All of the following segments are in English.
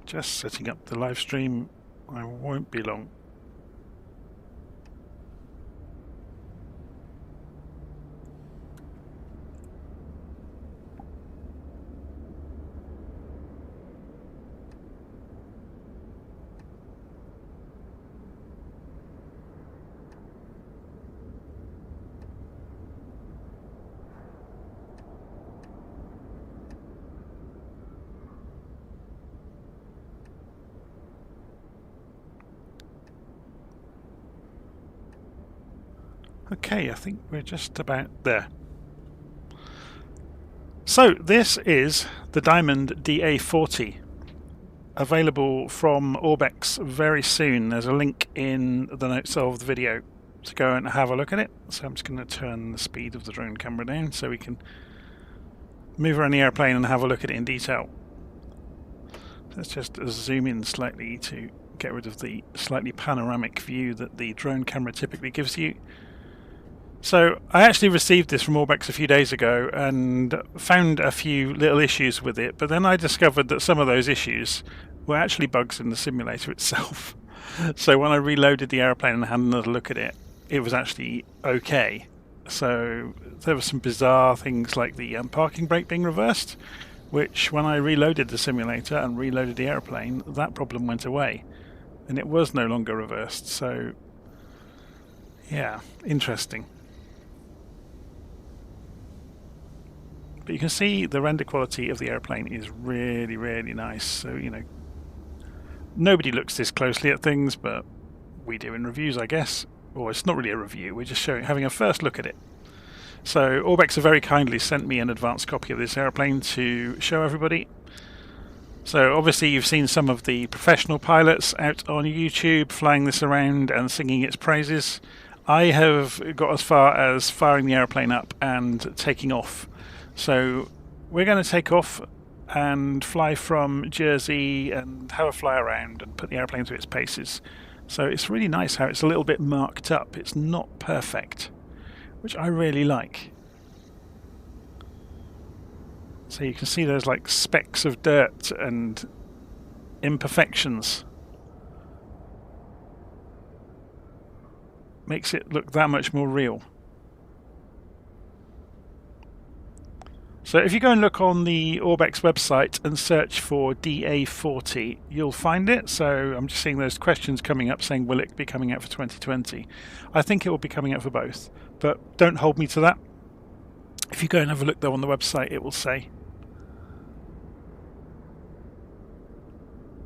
Just setting up the live stream. I won't be long. Okay, I think we're just about there. So this is the Diamond DA40, available from Orbex very soon. There's a link in the notes of the video to go and have a look at it. So I'm just going to turn the speed of the drone camera down so we can move around the airplane and have a look at it in detail. Let's just zoom in slightly to get rid of the slightly panoramic view that the drone camera typically gives you. So I actually received this from Orbex a few days ago and found a few little issues with it, but then I discovered that some of those issues were actually bugs in the simulator itself. So when I reloaded the airplane and had another look at it, it was actually okay. So there were some bizarre things like the parking brake being reversed, which when I reloaded the simulator and reloaded the airplane, that problem went away and it was no longer reversed. So yeah, interesting. But you can see the render quality of the airplane is really, really nice. So, you know, nobody looks this closely at things, but we do in reviews, I guess. Or it's not really a review, we're just having a first look at it. So Orbex have very kindly sent me an advanced copy of this airplane to show everybody. So obviously you've seen some of the professional pilots out on YouTube flying this around and singing its praises. I have got as far as firing the airplane up and taking off. So we're going to take off and fly from Jersey and have a fly around and put the airplane through its paces. So it's really nice how it's a little bit marked up. It's not perfect, which I really like. So you can see there's like specks of dirt and imperfections. Makes it look that much more real. So if you go and look on the Orbex website and search for DA40, you'll find it. So I'm just seeing those questions coming up saying, will it be coming out for 2020? I think it will be coming out for both, but don't hold me to that. If you go and have a look though on the website, it will say.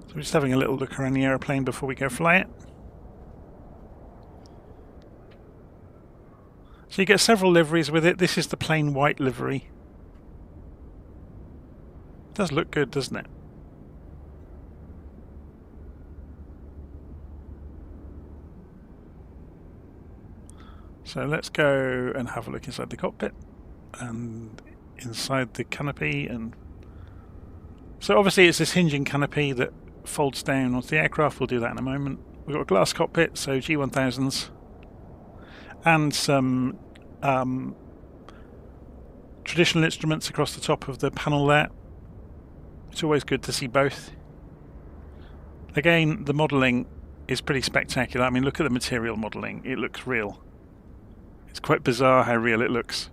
So we're just having a little look around the airplane before we go fly it. So you get several liveries with it. This is the plain white livery. Does look good, doesn't it? So let's go and have a look inside the cockpit and inside the canopy. And so obviously it's this hinging canopy that folds down onto the aircraft. We'll do that in a moment. We've got a glass cockpit, so G1000s, and some traditional instruments across the top of the panel there. It's always good to see both. Again, the modelling is pretty spectacular. I mean, look at the material modelling. It looks real. It's quite bizarre how real it looks.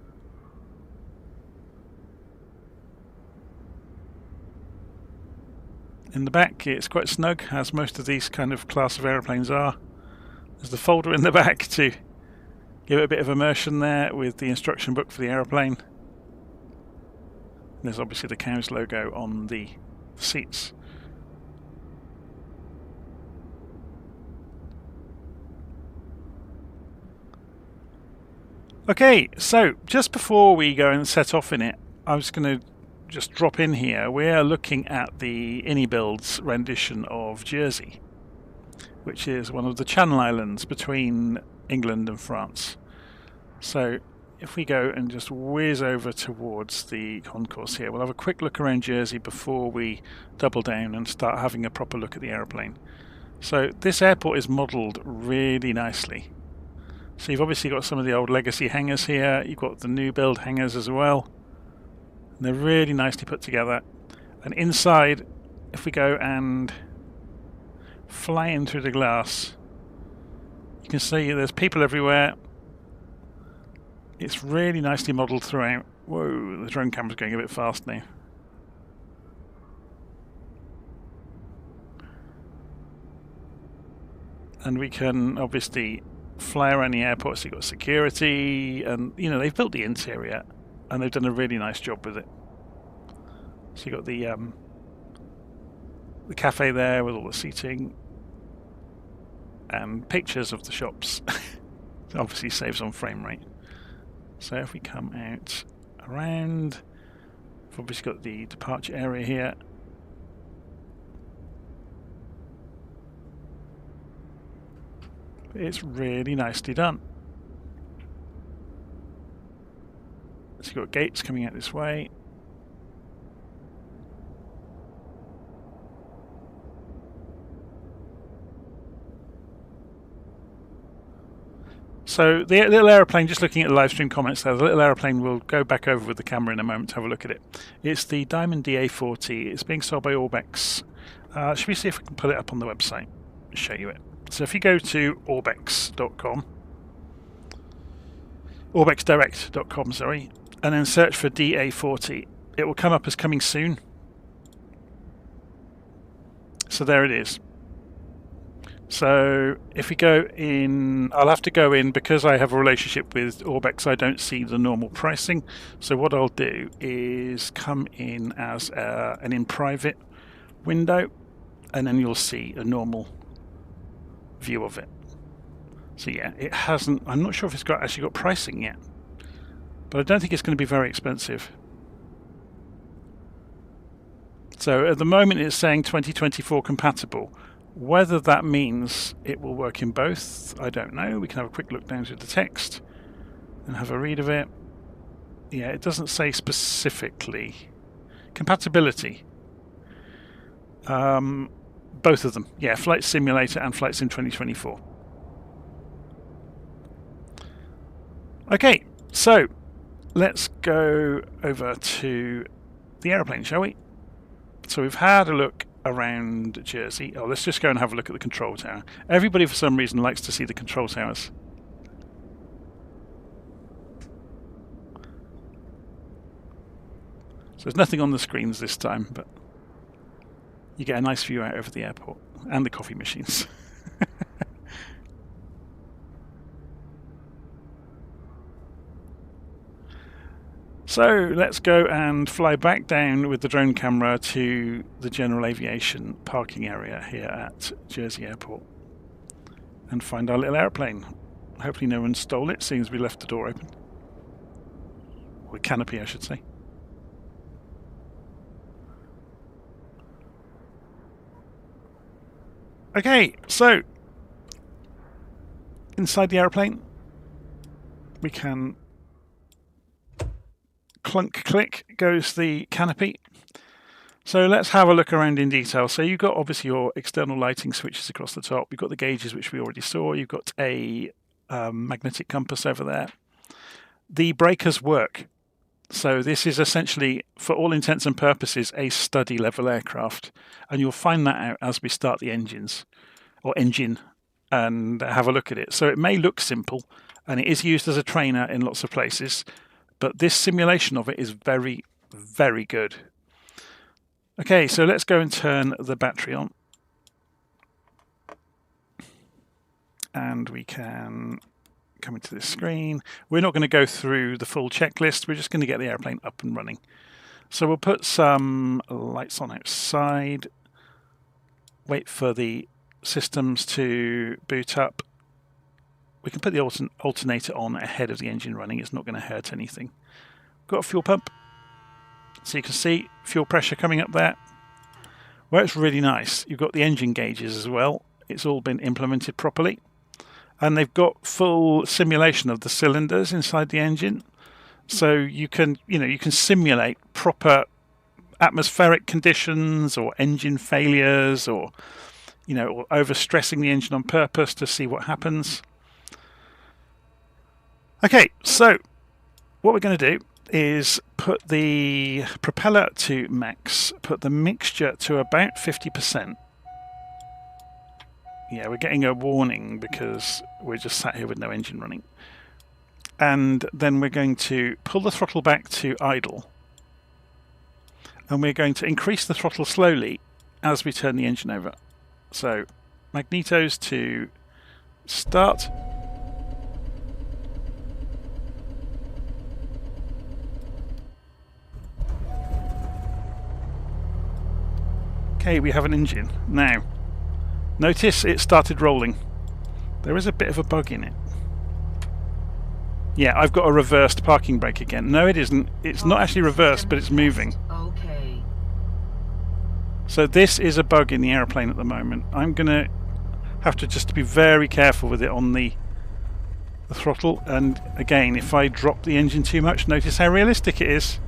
In the back, it's quite snug, as most of these kind of class of aeroplanes are. There's the folder in the back to give it a bit of immersion there with the instruction book for the aeroplane. There's obviously the COWS logo on the seats. Okay, so just before we go and set off in it, I was going to just drop in here. We're looking at the Inibuilds rendition of Jersey, which is one of the Channel Islands between England and France. So if we go and just whiz over towards the concourse here, we'll have a quick look around Jersey before we double down and start having a proper look at the aeroplane. So this airport is modelled really nicely. So you've obviously got some of the old legacy hangars here, you've got the new build hangars as well. And they're really nicely put together. And inside if we go and fly in through the glass, you can see there's people everywhere. It's really nicely modelled throughout. Whoa, the drone camera's going a bit fast now. And we can obviously fly around the airport, so you've got security, and you know, they've built the interior and they've done a really nice job with it. So you've got the cafe there with all the seating and pictures of the shops. It obviously saves on frame rate. So if we come out around, we've obviously got the departure area here. It's really nicely done. So you've got gates coming out this way. So the little aeroplane, just looking at the live stream comments there, the little aeroplane will go back over with the camera in a moment to have a look at it. It's the Diamond DA40. It's being sold by Orbex. Should we see if we can put it up on the website and show you it? So if you go to orbex.com, orbexdirect.com, sorry, and then search for DA40, it will come up as coming soon. So there it is. So if we go in, I'll have to go in because I have a relationship with Orbex. I don't see the normal pricing. So what I'll do is come in as an in private window, and then you'll see a normal view of it. So yeah, it hasn't. I'm not sure if it's actually got pricing yet, but I don't think it's going to be very expensive. So at the moment it's saying 2024 compatible. Whether that means it will work in both, I don't know. We can have a quick look down through the text and have a read of it. Yeah, it doesn't say specifically. Compatibility. Both of them. Yeah, Flight Simulator and Flight Sim 2024. Okay, so let's go over to the aeroplane, shall we? So we've had a look around Jersey. Oh, let's just go and have a look at the control tower. Everybody for some reason likes to see the control towers. So there's nothing on the screens this time, but you get a nice view out over the airport and the coffee machines. So let's go and fly back down with the drone camera to the general aviation parking area here at Jersey Airport and find our little airplane. Hopefully no one stole it, seeing as we left the door open. Or the canopy, I should say. Okay, so inside the airplane we can clunk click goes the canopy. So let's have a look around in detail. So you've got obviously your external lighting switches across the top. You've got the gauges, which we already saw. You've got a magnetic compass over there. The breakers work. So this is essentially, for all intents and purposes, a study level aircraft. And you'll find that out as we start the engines or engine and have a look at it. So it may look simple, and it is used as a trainer in lots of places. But this simulation of it is very, very good. Okay, so let's go and turn the battery on. And we can come into this screen. We're not going to go through the full checklist. We're just going to get the airplane up and running. So we'll put some lights on outside. Wait for the systems to boot up. We can put the alternator on ahead of the engine running. It's not going to hurt anything. Got a fuel pump. So you can see fuel pressure coming up there. Well, it's really nice. You've got the engine gauges as well. It's all been implemented properly. And they've got full simulation of the cylinders inside the engine. So you can simulate proper atmospheric conditions or engine failures or overstressing the engine on purpose to see what happens. Okay, so what we're going to do is put the propeller to max, put the mixture to about 50%. Yeah, we're getting a warning because we're just sat here with no engine running. And then we're going to pull the throttle back to idle. And we're going to increase the throttle slowly as we turn the engine over. So, magnetos to start. Okay, we have an engine. Now, notice it started rolling. There is a bit of a bug in it. Yeah, I've got a reversed parking brake again. No, it isn't. It's not actually reversed, but it's moving. Okay. So this is a bug in the aeroplane at the moment. I'm going to have to just be very careful with it on the throttle. And again, if I drop the engine too much, notice how realistic it is.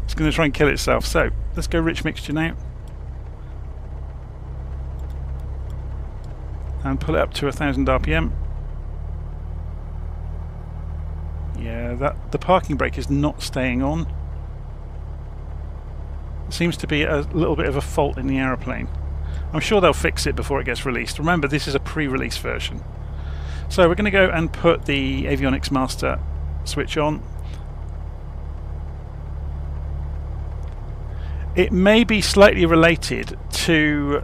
It's going to try and kill itself. So let's go rich mixture now. And pull it up to 1000 RPM. Yeah, the parking brake is not staying on. Seems to be a little bit of a fault in the aeroplane. I'm sure they'll fix it before it gets released. Remember, this is a pre-release version. So we're going to go and put the Avionics Master switch on. It may be slightly related to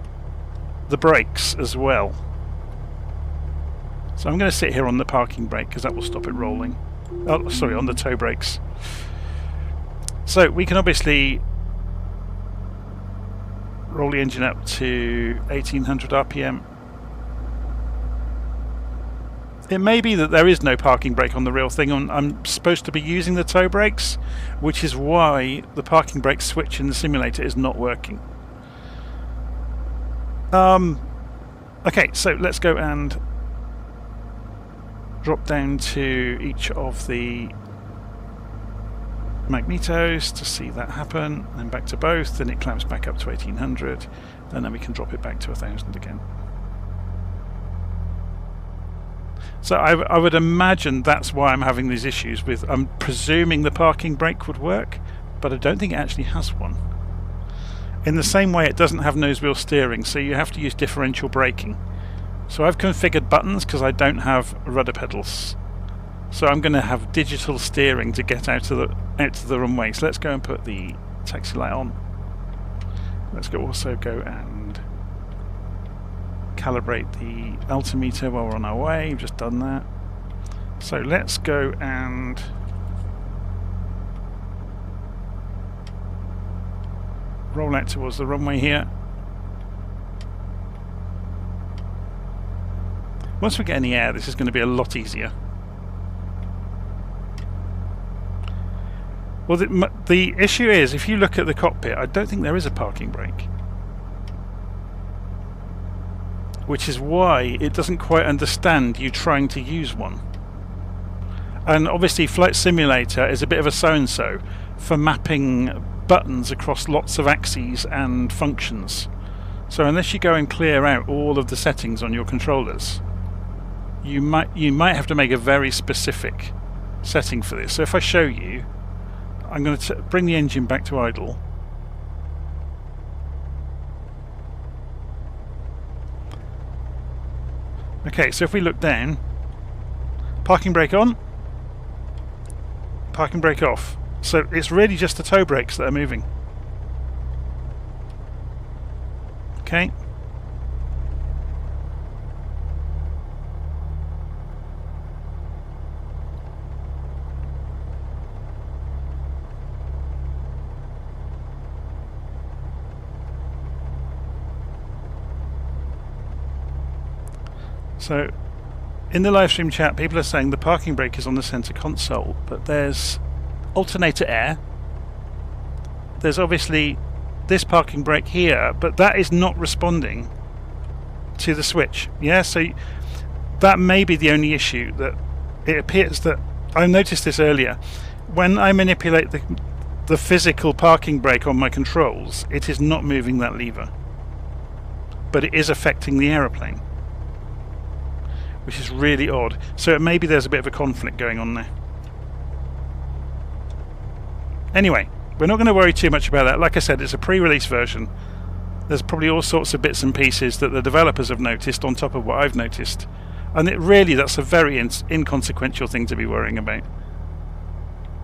the brakes as well. So I'm going to sit here on the parking brake because that will stop it rolling. Oh, sorry, on the toe brakes. So we can obviously roll the engine up to 1800 RPM. It may be that there is no parking brake on the real thing. I'm supposed to be using the toe brakes, which is why the parking brake switch in the simulator is not working. Okay, so let's go and drop down to each of the magnetos to see that happen, then back to both, then it clamps back up to 1800, and then we can drop it back to 1000 again. So I would imagine that's why I'm having these issues with, I'm presuming the parking brake would work, but I don't think it actually has one. In the same way it doesn't have nose wheel steering, so you have to use differential braking. So I've configured buttons because I don't have rudder pedals. So I'm going to have digital steering to get out to the runway. So let's go and put the taxi light on. Let's also go and calibrate the altimeter while we're on our way. We've just done that. So let's go and roll out towards the runway here. Once we get in the air, this is going to be a lot easier. Well, the issue is, if you look at the cockpit, I don't think there is a parking brake. Which is why it doesn't quite understand you trying to use one. And obviously Flight Simulator is a bit of a so-and-so for mapping buttons across lots of axes and functions. So unless you go and clear out all of the settings on your controllers, you might have to make a very specific setting for this. So if I show you, I'm going to bring the engine back to idle. Okay, so if we look down, parking brake on, parking brake off. So it's really just the toe brakes that are moving. Okay. So, in the live stream chat, people are saying the parking brake is on the center console, but there's alternator air. There's obviously this parking brake here, but that is not responding to the switch. Yeah, so that may be the only issue. That it appears that I noticed this earlier. When I manipulate the physical parking brake on my controls, it is not moving that lever, but it is affecting the aeroplane, which is really odd. So maybe there's a bit of a conflict going on there. Anyway, we're not going to worry too much about that. Like I said, it's a pre-release version. There's probably all sorts of bits and pieces that the developers have noticed on top of what I've noticed. And that's a very inconsequential thing to be worrying about.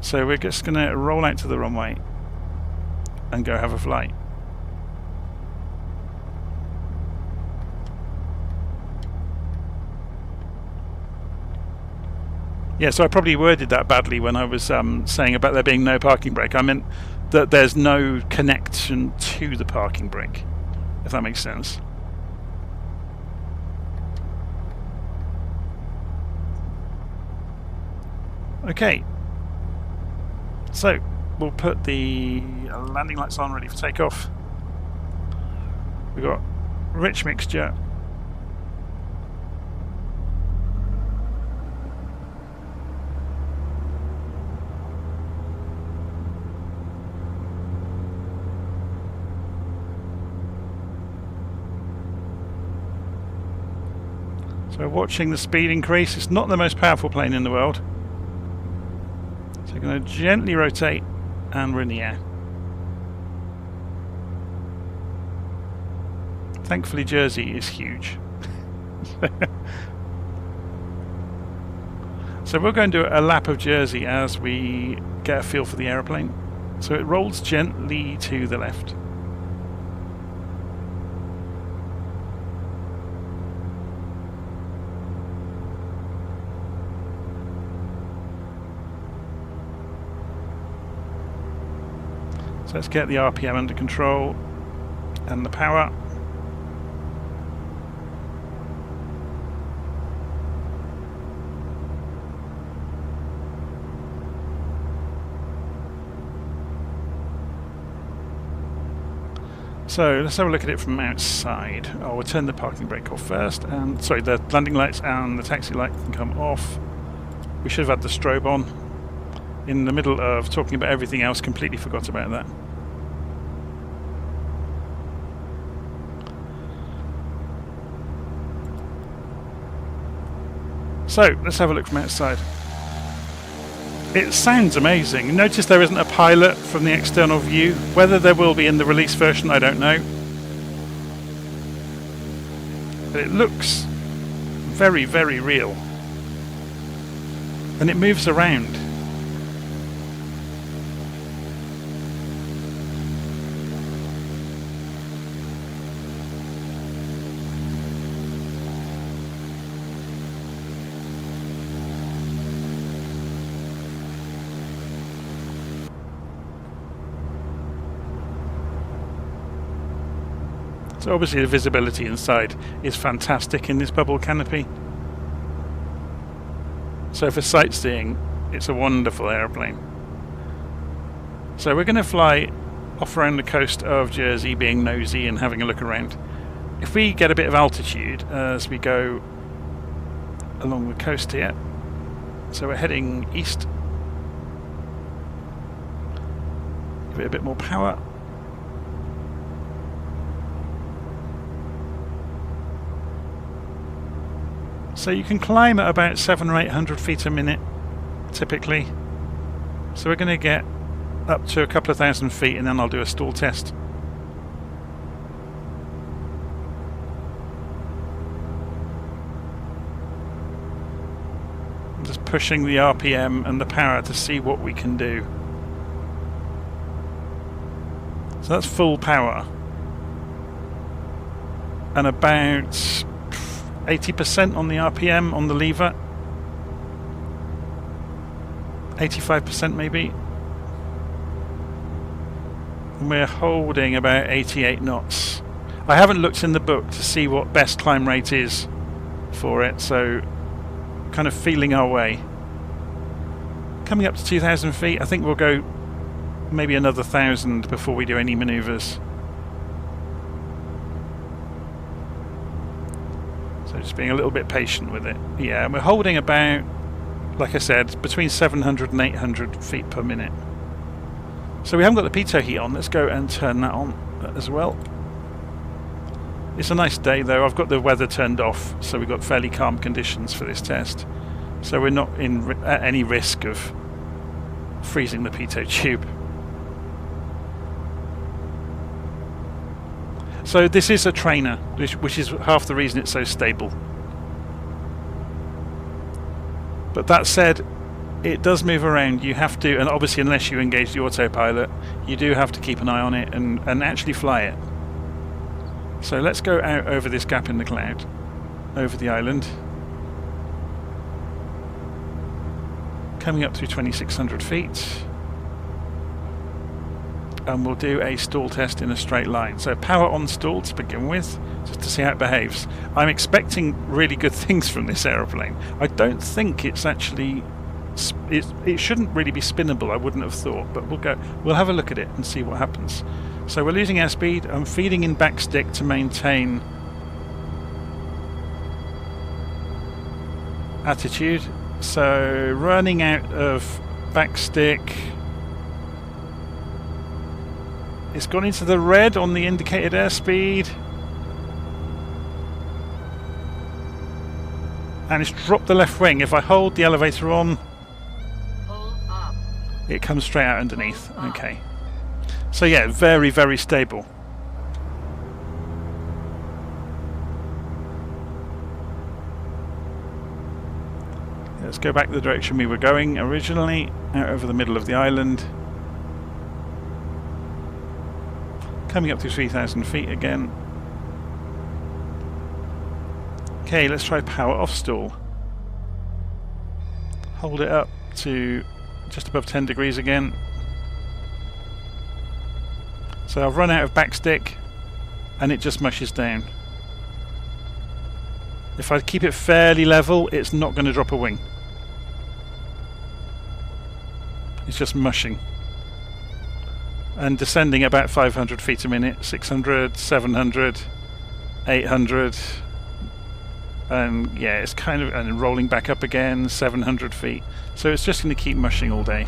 So we're just going to roll out to the runway and go have a flight. Yeah, so I probably worded that badly when I was saying about there being no parking brake. I meant that there's no connection to the parking brake, if that makes sense. Okay, so we'll put the landing lights on, ready for takeoff. We've got rich mixture. So watching the speed increase. It's not the most powerful plane in the world. So we're going to gently rotate and we're in the air. Thankfully Jersey is huge. So we're going to do a lap of Jersey as we get a feel for the aeroplane. So it rolls gently to the left. So let's get the RPM under control and the power. So let's have a look at it from outside. We'll turn the parking brake off first, and sorry, the landing lights and the taxi light can come off. We should have had the strobe on. In the middle of talking about everything else, completely forgot about that. So let's have a look from outside. It sounds amazing. Notice there isn't a pilot from the external view. Whether there will be in the release version, I don't know. But it looks very, very real. And it moves around. So obviously the visibility inside is fantastic in this bubble canopy. So for sightseeing, it's a wonderful aeroplane. So we're going to fly off around the coast of Jersey, being nosy and having a look around. If we get a bit of altitude as we go along the coast here, so we're heading east. Give it a bit more power. So you can climb at about 700 or 800 feet a minute, typically. So we're going to get up to a couple of thousand feet and then I'll do a stall test. I'm just pushing the RPM and the power to see what we can do. So that's full power. And about 80% on the RPM on the lever, 85% maybe, and we're holding about 88 knots. I haven't looked in the book to see what best climb rate is for it, so kind of feeling our way. Coming up to 2,000 feet, I think we'll go maybe another 1,000 before we do any maneuvers. Just being a little bit patient with it. Yeah, and we're holding about, like I said, between 700 and 800 feet per minute. So we haven't got the pitot heat on. Let's go and turn that on as well. It's a nice day though. I've got the weather turned off, so we've got fairly calm conditions for this test. So we're not at any risk of freezing the pitot tube. So this is a trainer, which is half the reason it's so stable. But that said, it does move around. You have to, and obviously unless you engage the autopilot, you do have to keep an eye on it and actually fly it. So let's go out over this gap in the cloud, over the island. Coming up through 2,600 feet. And we'll do a stall test in a straight line. So power on stall to begin with, just to see how it behaves. I'm expecting really good things from this aeroplane. I don't think it's actually... It shouldn't really be spinnable, I wouldn't have thought, but we'll have a look at it and see what happens. So we're losing airspeed. I'm feeding in backstick to maintain attitude. So running out of backstick. It's gone into the red on the indicated airspeed. And it's dropped the left wing. If I hold the elevator on, it comes straight out underneath. Okay. So yeah, very, very stable. Let's go back the direction we were going originally, out over the middle of the island. Coming up to 3,000 feet again. Okay, let's try power off stall. Hold it up to just above 10 degrees again. So I've run out of backstick and it just mushes down. If I keep it fairly level, it's not going to drop a wing. It's just mushing. And descending about 500 feet a minute, 600, 700, 800, and yeah, it's kind of, and rolling back up again, 700 feet. So it's just going to keep mushing all day.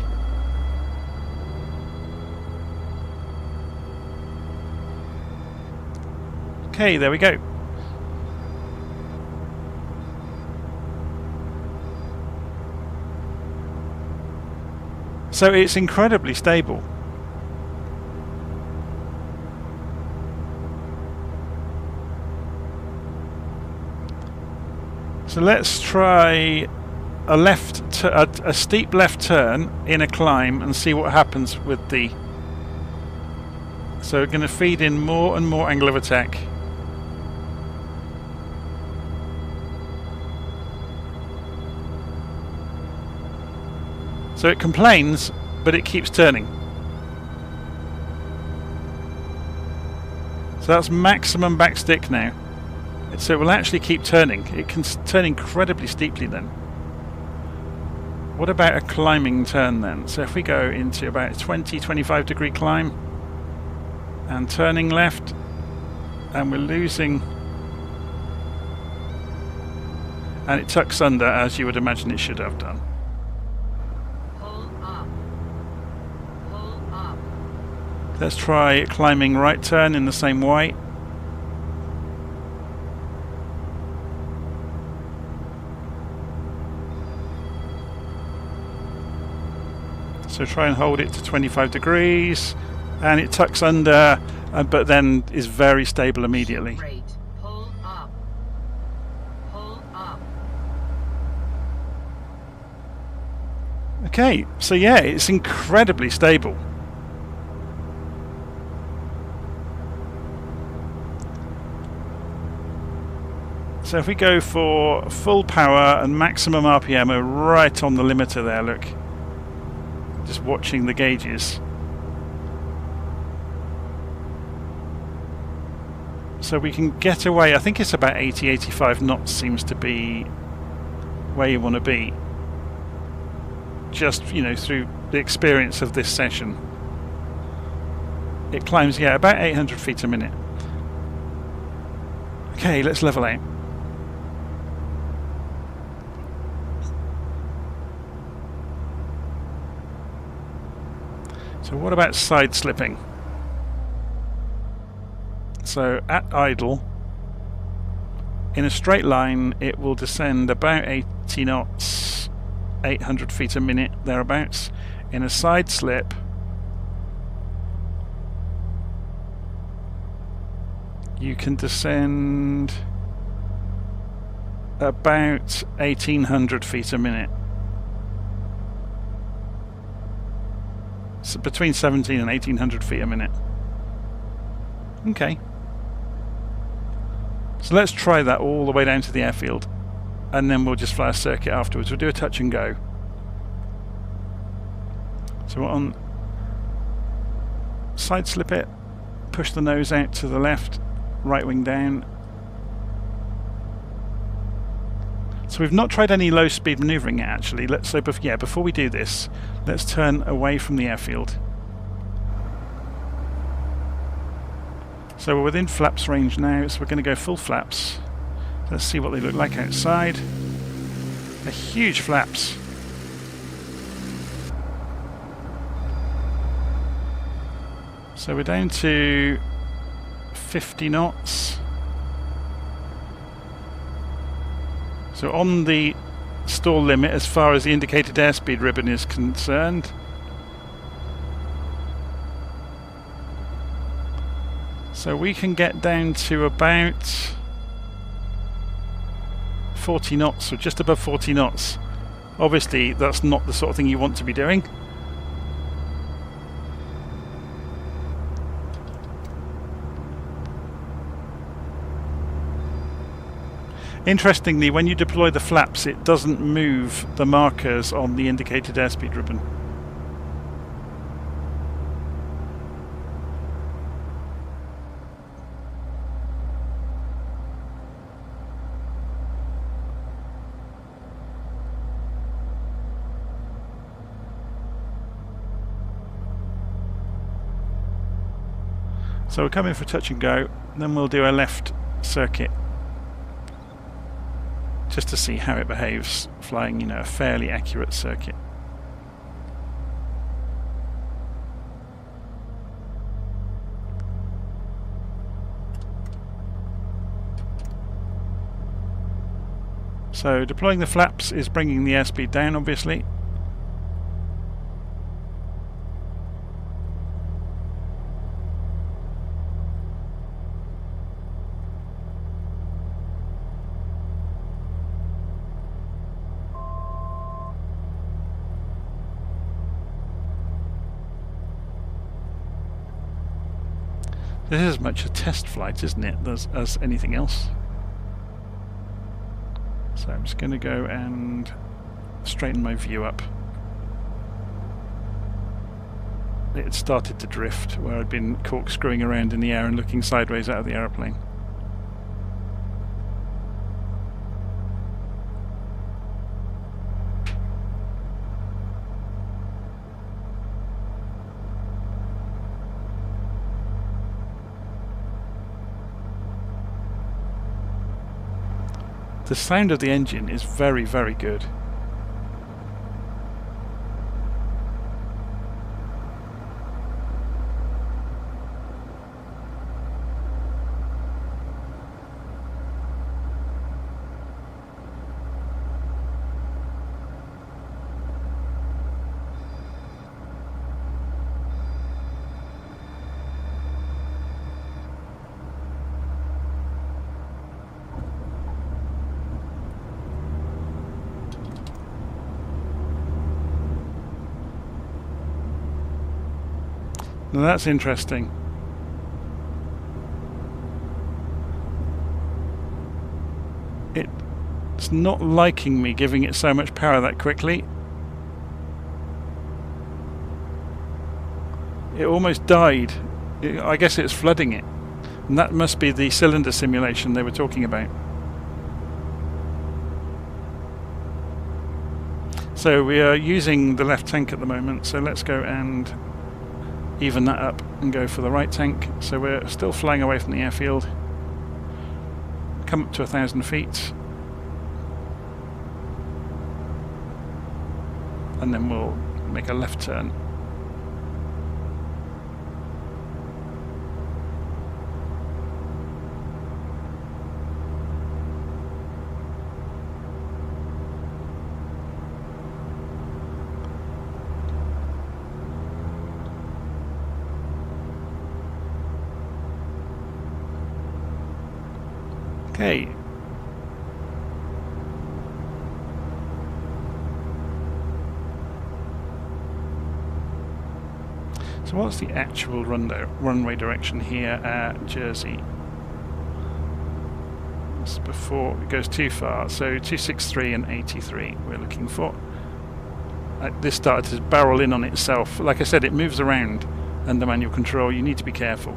Okay, there we go. So it's incredibly stable. So let's try a steep left turn in a climb and see what happens with the... So we're going to feed in more and more angle of attack. So it complains, but it keeps turning. So that's maximum backstick now. So it will actually keep turning. It can turn incredibly steeply then. What about a climbing turn then? So if we go into about a 20-25 degree climb and turning left, and we're losing, and it tucks under as you would imagine it should have done. Let's try climbing right turn in the same way. So try and hold it to 25 degrees, and it tucks under, but then is very stable immediately. Pull up. Pull up. Okay, so yeah, it's incredibly stable. So if we go for full power and maximum RPM, we're right on the limiter there, look. Just watching the gauges. So we can get away, I think it's about 80-85 knots seems to be where you want to be. Just, you know, through the experience of this session. It climbs, yeah, about 800 feet a minute. Okay, let's level out. So what about side slipping? So at idle, in a straight line, it will descend about 80 knots, 800 feet a minute, thereabouts. In a side slip, you can descend about 1,800 feet a minute. So between 17 and 1,800 feet a minute. Okay. So let's try that all the way down to the airfield, and then we'll just fly a circuit afterwards. We'll do a touch and go. So we're on side slip it, push the nose out to the left, right wing down. So we've not tried any low speed manoeuvring yet actually. Before we do this, let's turn away from the airfield. So we're within flaps range now, so we're going to go full flaps. Let's see what they look like outside. They're huge flaps. So we're down to 50 knots. So on the stall limit as far as the indicated airspeed ribbon is concerned. So we can get down to about 40 knots, or just above 40 knots. Obviously that's not the sort of thing you want to be doing. Interestingly, when you deploy the flaps, it doesn't move the markers on the indicated airspeed ribbon. So we're coming for touch and go, then we'll do a left circuit just to see how it behaves flying, a fairly accurate circuit. So deploying the flaps is bringing the airspeed down, obviously. This is as much a test flight, isn't it, as anything else? So I'm just going to go and straighten my view up. It had started to drift where I'd been corkscrewing around in the air and looking sideways out of the aeroplane. The sound of the engine is very, very good. Now that's interesting. It's not liking me giving it so much power that quickly. It almost died. I guess it's flooding it. And that must be the cylinder simulation they were talking about. So we are using the left tank at the moment, so let's go and even that up and go for the right tank. So we're still flying away from the airfield. Come up to 1,000 feet. And then we'll make a left turn. Okay. So what's the actual runway direction here at Jersey? It's before it goes too far. So 263 and 83 we're looking for. This started to barrel in on itself. Like I said, it moves around under manual control. You need to be careful.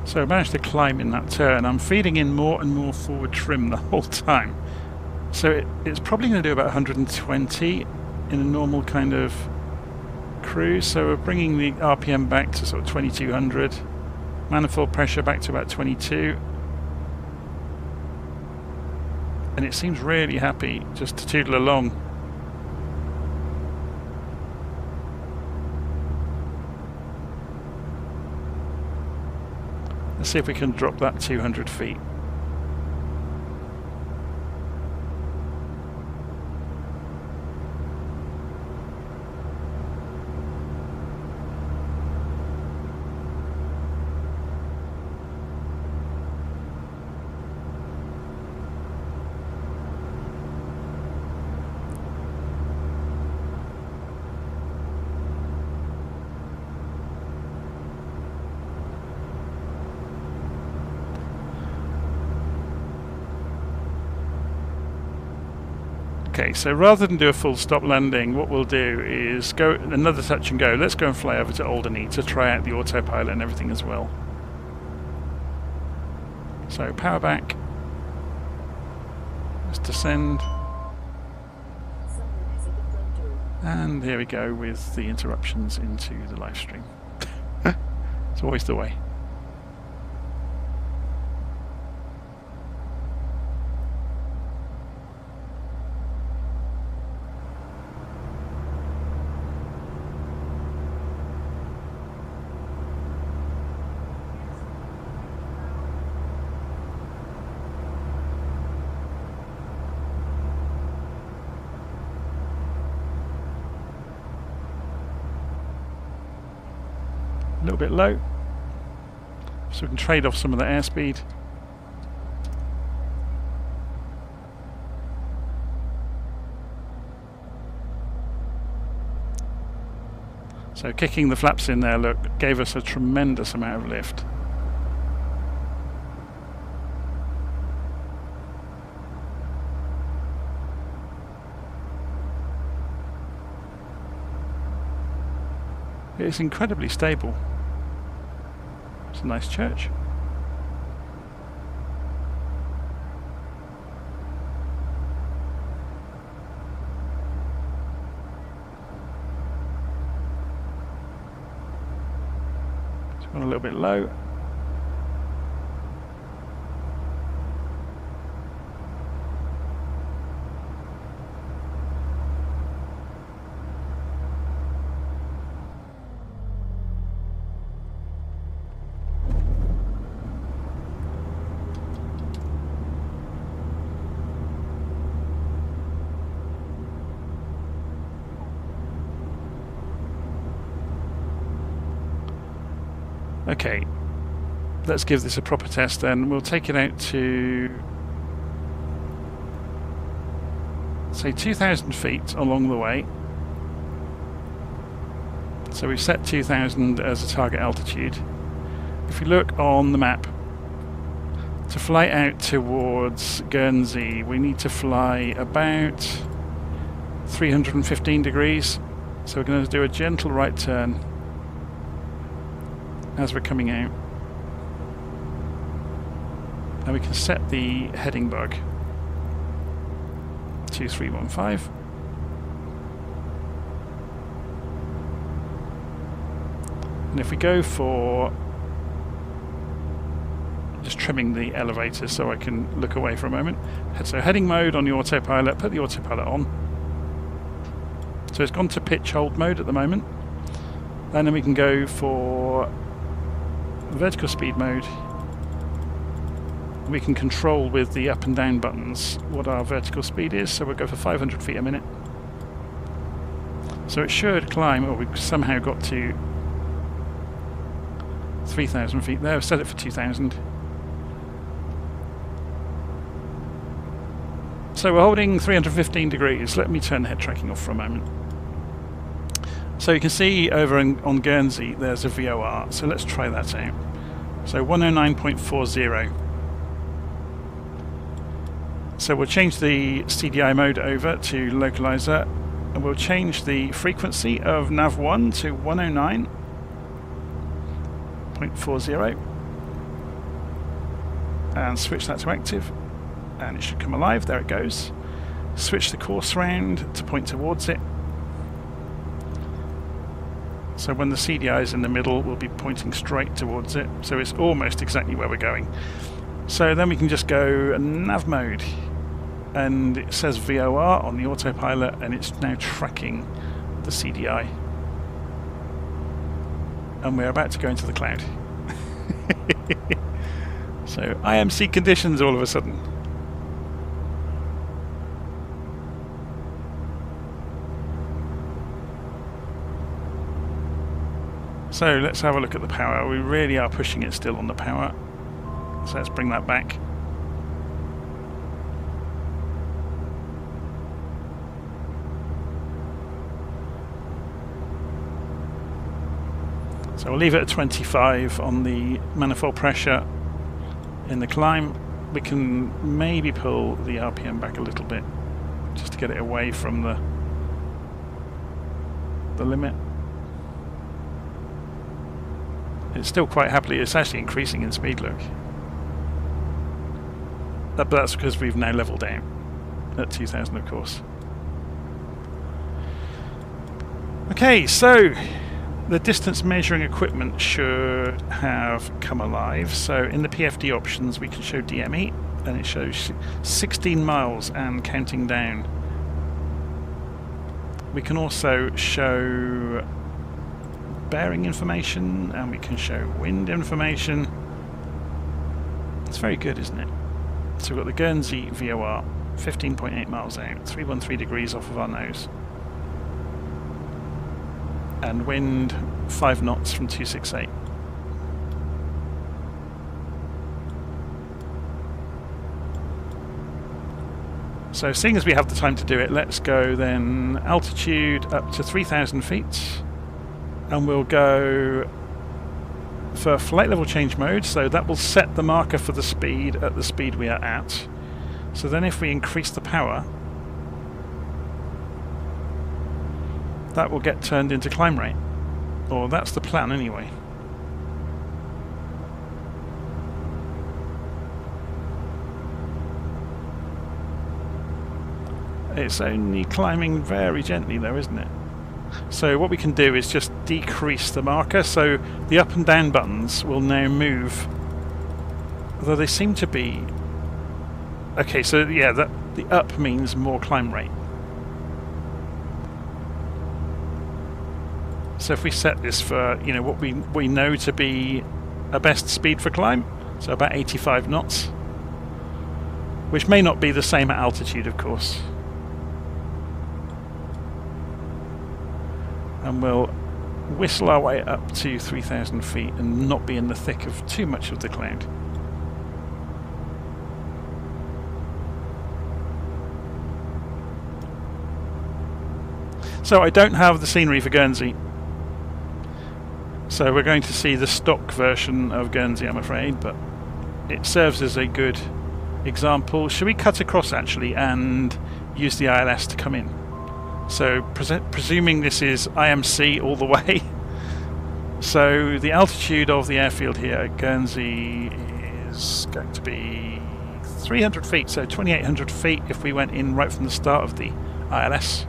So I managed to climb in that turn. I'm feeding in more and more forward trim the whole time. So it's probably going to do about 120 in a normal kind of cruise. So we're bringing the RPM back to sort of 2200. Manifold pressure back to about 22. And it seems really happy just to tootle along. Let's see if we can drop that 200 feet. Okay, so rather than do a full stop landing, what we'll do is go another touch and go. Let's go and fly over to Alderney to try out the autopilot and everything as well. So power back. Let's descend. And here we go with the interruptions into the live stream. It's always the way. A little bit low, so we can trade off some of the airspeed. So kicking the flaps in there, look, gave us a tremendous amount of lift. It's incredibly stable. It's a nice church. It's gone a little bit low. Okay, let's give this a proper test then. We'll take it out to, say, 2,000 feet along the way. So we've set 2,000 as a target altitude. If you look on the map, to fly out towards Guernsey, we need to fly about 315 degrees. So we're going to do a gentle right turn as we're coming out. Now we can set the heading bug 2315. And if we go for just just trimming the elevator so I can look away for a moment. So heading mode on the autopilot, put the autopilot on. So it's gone to pitch hold mode at the moment. And then we can go for vertical speed mode. We can control with the up and down buttons what our vertical speed is, so we'll go for 500 feet a minute. So it should climb, or we've somehow got to 3,000 feet there. I've set it for 2,000. So we're holding 315 degrees. Let me turn the head tracking off for a moment. So you can see over on Guernsey there's a VOR, so let's try that out. So 109.40. So we'll change the CDI mode over to localizer, and we'll change the frequency of nav1 to 109.40 and switch that to active, and it should come alive. There it goes. Switch the course round to point towards it. So when the CDI is in the middle, we'll be pointing straight towards it. So it's almost exactly where we're going. So then we can just go nav mode. And it says VOR on the autopilot, and it's now tracking the CDI. And we're about to go into the cloud. So IMC conditions all of a sudden. So let's have a look at the power. We really are pushing it still on the power. So let's bring that back. So we'll leave it at 25 on the manifold pressure in the climb. We can maybe pull the RPM back a little bit just to get it away from the limit. It's still quite happily, it's actually increasing in speed, look. But that's because we've now leveled out at 2000, of course. Okay, so the distance measuring equipment should have come alive. So in the PFD options we can show DME, and it shows 16 miles and counting down. We can also show bearing information, and we can show wind information. It's very good, isn't it? So we've got the Guernsey VOR, 15.8 miles out, 313 degrees off of our nose. And wind 5 knots from 268. So seeing as we have the time to do it, let's go then altitude up to 3,000 feet, and we'll go for flight level change mode, so that will set the marker for the speed at the speed we are at. So then if we increase the power, that will get turned into climb rate, or that's the plan anyway. It's only climbing very gently though, isn't it? So what we can do is just decrease the marker, so the up and down buttons will now move, although they seem to be... Okay, so yeah, the up means more climb rate. So if we set this for, you know, what we know to be a best speed for climb, so about 85 knots, which may not be the same at altitude, of course. And we'll whistle our way up to 3,000 feet and not be in the thick of too much of the cloud. So I don't have the scenery for Guernsey, so we're going to see the stock version of Guernsey, I'm afraid, but it serves as a good example. Should we cut across actually and use the ILS to come in? So presuming this is IMC all the way, so the altitude of the airfield here at Guernsey is going to be 300 feet, so 2,800 feet if we went in right from the start of the ILS.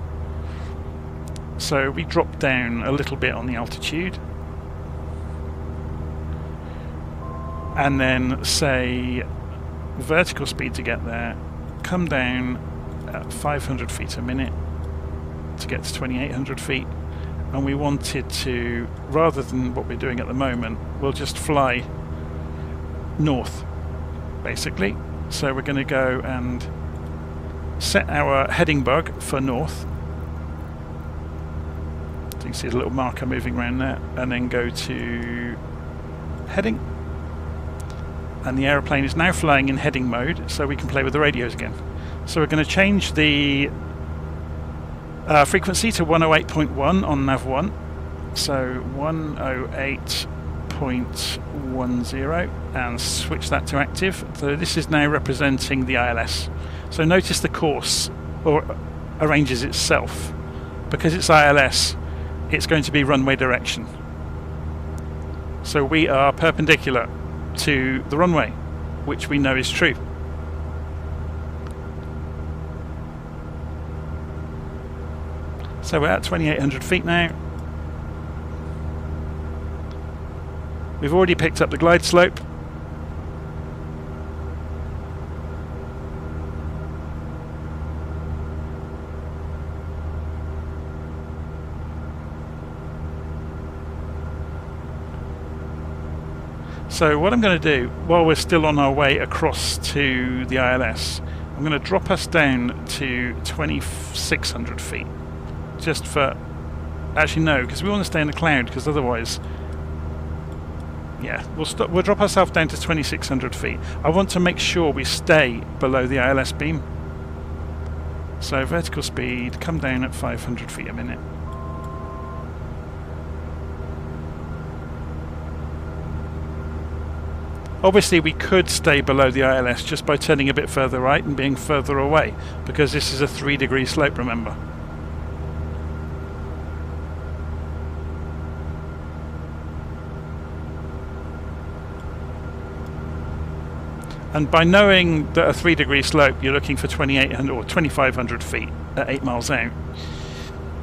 So we drop down a little bit on the altitude, and then say vertical speed to get there, come down at 500 feet a minute to get to 2800 feet, and we wanted to, rather than what we're doing at the moment, we'll just fly north basically. So we're going to go and set our heading bug for north. So you can see a little marker moving around there, and then go to heading, and the aeroplane is now flying in heading mode, so we can play with the radios again. So we're going to change the frequency to 108.1 on nav 1, so 108.10, and switch that to active. So this is now representing the ILS. So notice the course arranges itself. Because it's ILS, it's going to be runway direction. So we are perpendicular to the runway, which we know is true. So we're at 2800 feet now. We've already picked up the glide slope. So what I'm going to do, while we're still on our way across to the ILS, I'm going to drop us down to 2600 feet. Just for... Actually no, because we want to stay in the cloud, because otherwise... Yeah, we'll drop ourselves down to 2600 feet. I want to make sure we stay below the ILS beam. So vertical speed, come down at 500 feet a minute. Obviously we could stay below the ILS just by turning a bit further right and being further away, because this is a 3-degree slope, remember. And by knowing that a 3-degree slope, you're looking for 2800 or 2500 feet at 8 miles out,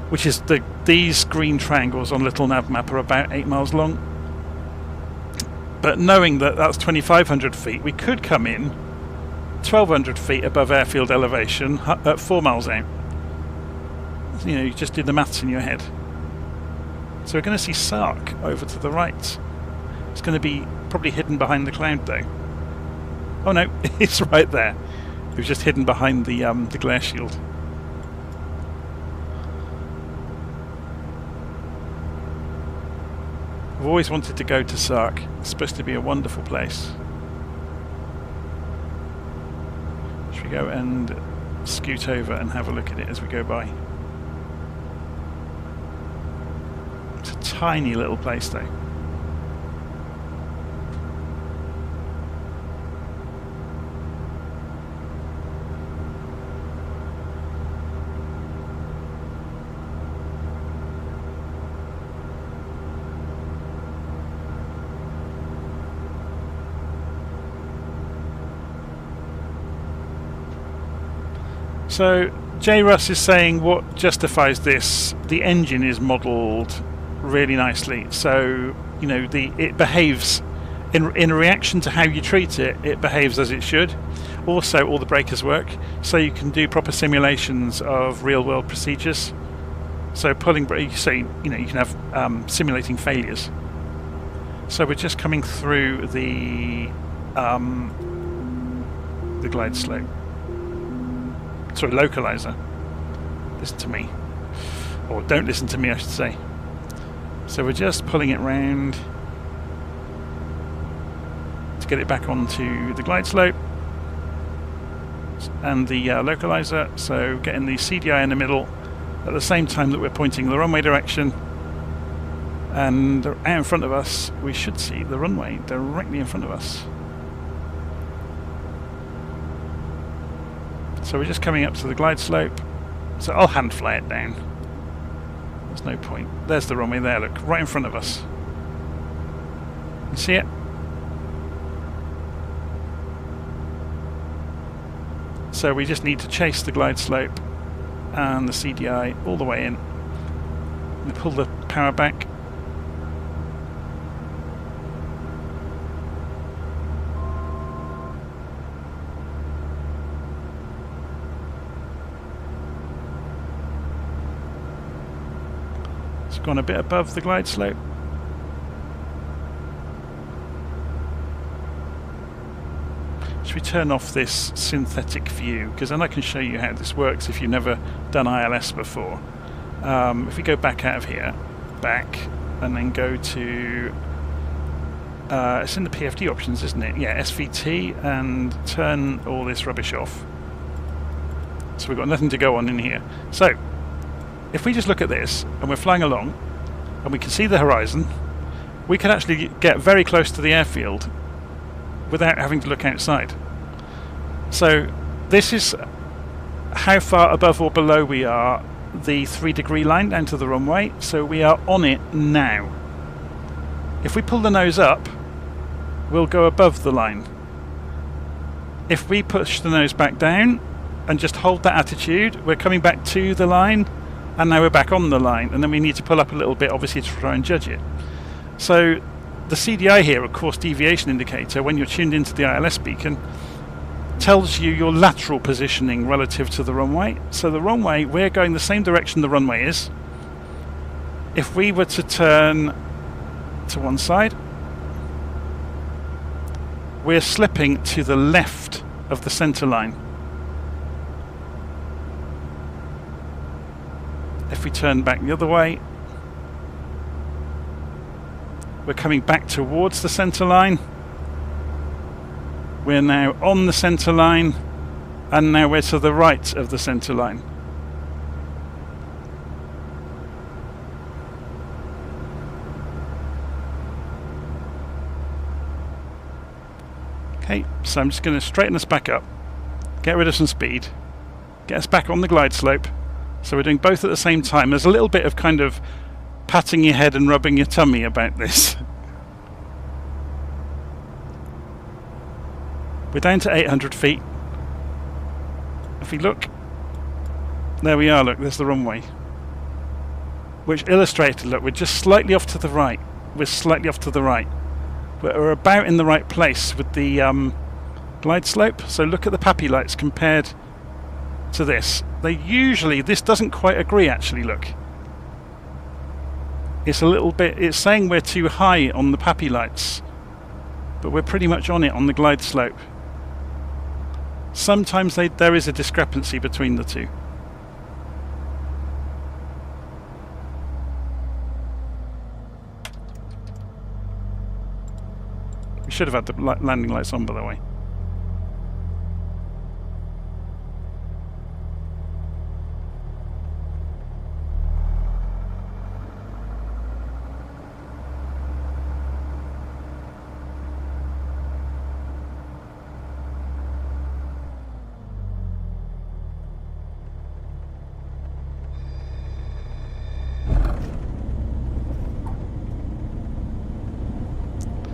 which is these green triangles on LittleNavMap are about 8 miles long. But knowing that that's 2500 feet, we could come in 1200 feet above airfield elevation at 4 miles out. You know, you just do the maths in your head. So we're going to see Sark over to the right. It's going to be probably hidden behind the cloud though. Oh no, it's right there. It was just hidden behind the glare shield. I've always wanted to go to Sark. It's supposed to be a wonderful place. Should we go and scoot over and have a look at it as we go by? It's a tiny little place though. So J. Russ is saying what justifies this, the engine is modelled really nicely. So, you know, it behaves in reaction to how you treat it, it behaves as it should. Also, all the breakers work, so you can do proper simulations of real-world procedures. So pulling brakes, so you know, you can have simulating failures. So we're just coming through the glide slope. Sorry, localizer. Listen to me. Or don't listen to me, I should say. So we're just pulling it round to get it back onto the glide slope and the localizer. So getting the CDI in the middle at the same time that we're pointing the runway direction. And out in front of us, we should see the runway directly in front of us. So we're just coming up to the glide slope. So I'll hand fly it down. There's no point. There's the runway there, look, right in front of us. You see it? So we just need to chase the glide slope and the CDI all the way in. We pull the power back. It's gone a bit above the glide slope. Should we turn off this synthetic view? Because then I can show you how this works if you've never done ILS before. If we go back out of here, back, and then go to... it's in the PFD options, isn't it? Yeah, SVT, and turn all this rubbish off. So we've got nothing to go on in here. So, if we just look at this, and we're flying along, and we can see the horizon, we can actually get very close to the airfield without having to look outside. So this is how far above or below we are the 3-degree line down to the runway, so we are on it now. If we pull the nose up, we'll go above the line. If we push the nose back down and just hold that attitude, we're coming back to the line, and now we're back on the line, and then we need to pull up a little bit obviously to try and judge it. So the CDI here, of course, deviation indicator, when you're tuned into the ILS beacon, tells you your lateral positioning relative to the runway. So the runway, we're going the same direction the runway is. If we were to turn to one side, we're slipping to the left of the center line. If we turn back the other way, we're coming back towards the center line. We're now on the center line, and now we're to the right of the center line. Okay, so I'm just going to straighten us back up, get rid of some speed, get us back on the glide slope. So we're doing both at the same time. There's a little bit of kind of patting your head and rubbing your tummy about this. We're down to 800 feet. If we look, there we are, look, there's the runway. Which illustrated, look, we're just slightly off to the right. We're slightly off to the right. We're about in the right place with the glide slope. So look at the PAPI lights compared to this. They usually, this doesn't quite agree actually, look. It's a little bit, it's saying we're too high on the PAPI lights, but we're pretty much on it on the glide slope. Sometimes there is a discrepancy between the two. We should have had the landing lights on, by the way.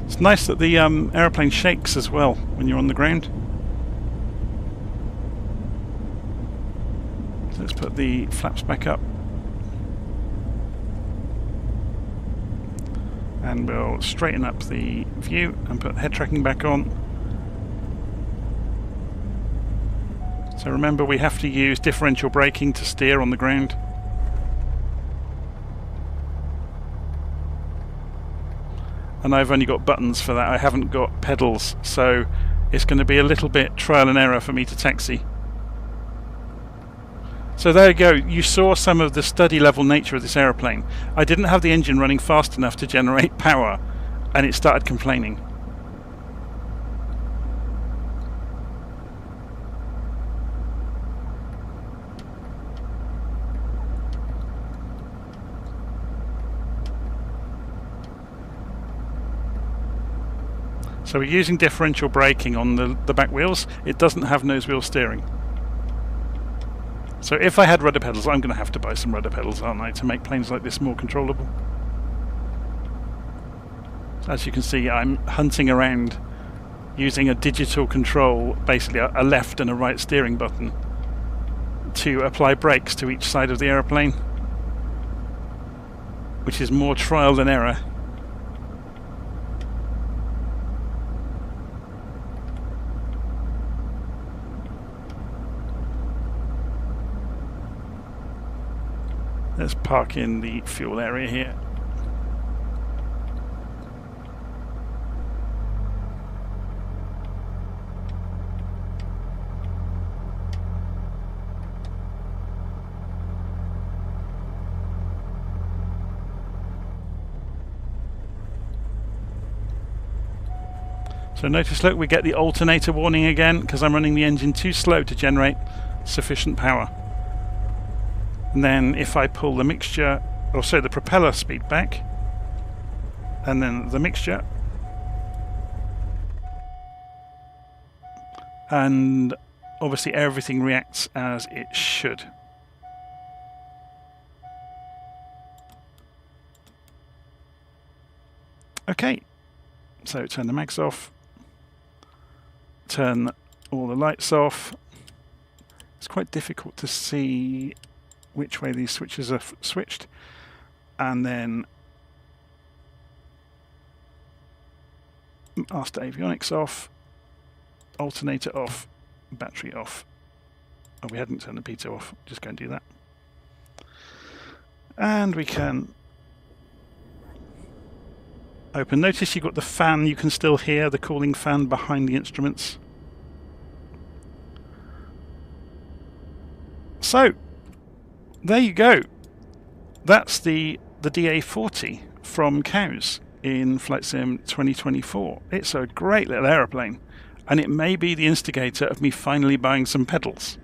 It's nice that the aeroplane shakes as well when you're on the ground. So let's put the flaps back up. And we'll straighten up the view and put head tracking back on. So remember, we have to use differential braking to steer on the ground. And I've only got buttons for that, I haven't got pedals, so it's going to be a little bit trial and error for me to taxi. So there you go, you saw some of the study level nature of this aeroplane. I didn't have the engine running fast enough to generate power, and it started complaining. So we're using differential braking on the back wheels. It doesn't have nose wheel steering. So if I had rudder pedals, I'm going to have to buy some rudder pedals, aren't I, to make planes like this more controllable. As you can see, I'm hunting around using a digital control, basically a left and a right steering button, to apply brakes to each side of the aeroplane, which is more trial than error. Let's park in the fuel area here. So notice, look, we get the alternator warning again because I'm running the engine too slow to generate sufficient power. And then if I pull the mixture, or so the propeller speed back, and then the mixture, and obviously everything reacts as it should. Okay, so turn the mags off. Turn all the lights off. It's quite difficult to see which way these switches are switched. And then master avionics off, alternator off, battery off. Oh, we hadn't turned the pitot off. Just go and do that. And we can open. Notice you've got the fan, you can still hear the cooling fan behind the instruments. So, there you go. That's the DA40 from COWS in Flight Sim 2024. It's a great little aeroplane, and it may be the instigator of me finally buying some pedals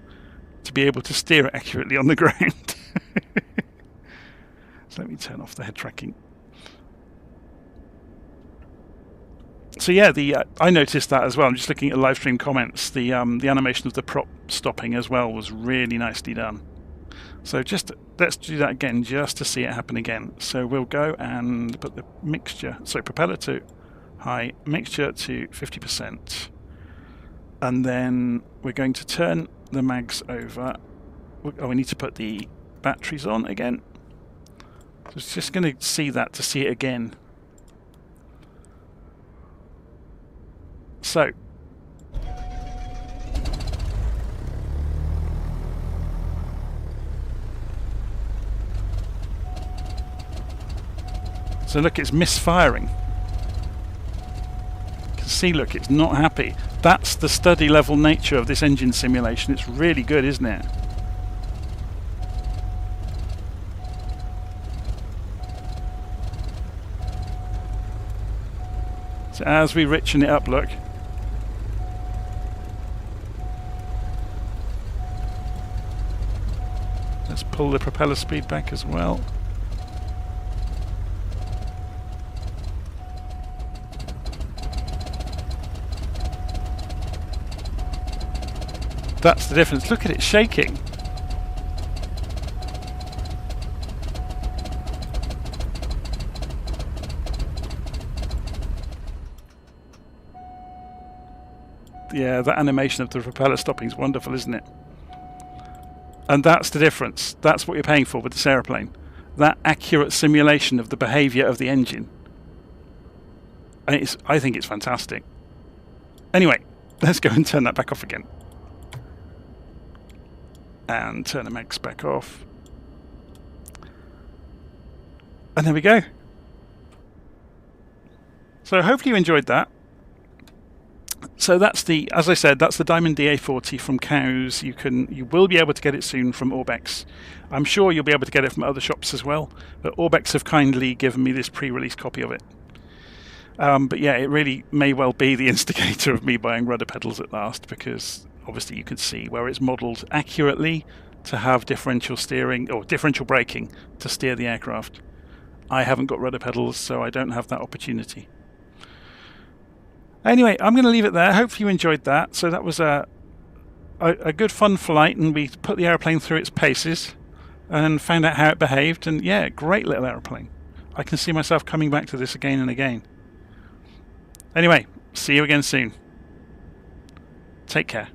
to be able to steer it accurately on the ground. So let me turn off the head tracking. So yeah, I noticed that as well. I'm just looking at Livestream comments. The animation of the prop stopping as well was really nicely done. So just let's do that again, just to see it happen again. So we'll go and put the mixture, so propeller to high, mixture to 50%, and then we're going to turn the mags over. Oh, we need to put the batteries on again. So it's just going to see that to see it again. So, look, it's misfiring. You can see, look, it's not happy. That's the study level nature of this engine simulation. It's really good, isn't it? So as we richen it up, look. Let's pull the propeller speed back as well. That's the difference. Look at it shaking. Yeah, that animation of the propeller stopping is wonderful, isn't it? And that's the difference. That's what you're paying for with this aeroplane. That accurate simulation of the behaviour of the engine. And I think it's fantastic. Anyway, let's go and turn that back off again. And turn the mags back off. And there we go. So hopefully you enjoyed that. So that's as I said, that's the Diamond DA40 from COWS. You will be able to get it soon from Orbex. I'm sure you'll be able to get it from other shops as well, but Orbex have kindly given me this pre-release copy of it. But yeah, it really may well be the instigator of me buying rudder pedals at last, because obviously you can see where it's modelled accurately to have differential steering or differential braking to steer the aircraft. I haven't got rudder pedals, so I don't have that opportunity. Anyway, I'm going to leave it there. Hopefully you enjoyed that. So that was a good fun flight, and we put the aeroplane through its paces and found out how it behaved. And yeah, great little aeroplane. I can see myself coming back to this again and again. Anyway, see you again soon. Take care.